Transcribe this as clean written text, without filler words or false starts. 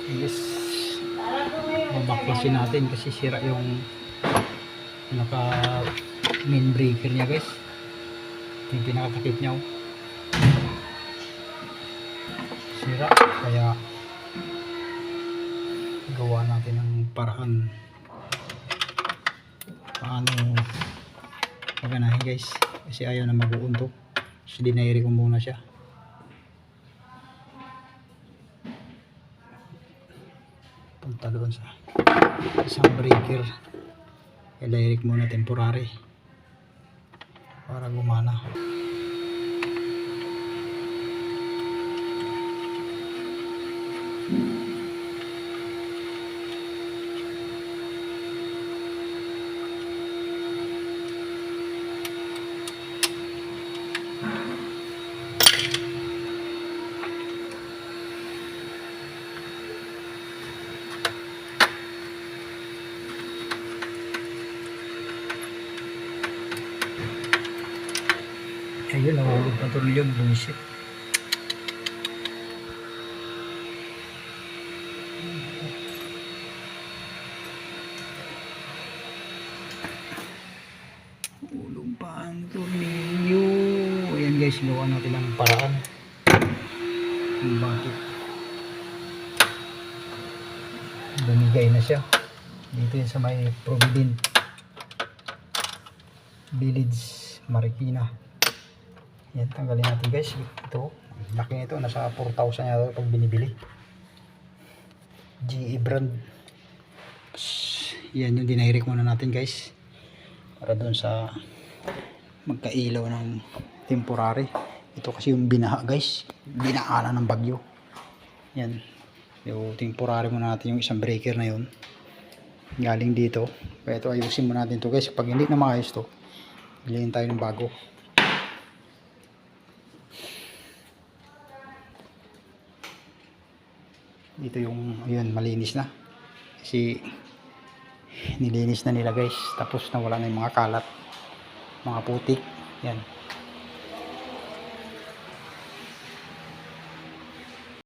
Yes, babaklasin natin kasi sira yung naka main breaker niya guys. Ito yung pinakatakip niya, oh. Sira, kaya gawa natin ng paraan paano maganahin guys, kasi ayaw na mag-uuntok. So dinairi ko muna siya. Punta doon sa isang breaker, i-direct muna temporary para gumana. Ayun, nahulog na tornilyo, bullshit. Hulog pa ang tornilyo. Ayan guys, gawa natin ang paraan kung bakit bumigay na siya. Dito yun sa may Provident Village, Marikina. Yan, tanggalin natin guys. Ito, laki nito, nasa 4,000 yata pag binibili. GE brand. Yan yung dinairik muna natin guys, para doon sa magkailaw ng temporary. Ito kasi yung binaha guys, binaala ng bagyo. Yan, yung temporary muna natin yung isang breaker na yun galing dito. Kaya ito, ayusin muna natin to guys. Pag hindi na maayos to, bilhin tayo ng bago. Dito yung, ayun, malinis na kasi nilinis na nila guys, tapos nawala na yung mga kalat, mga putik. Yan,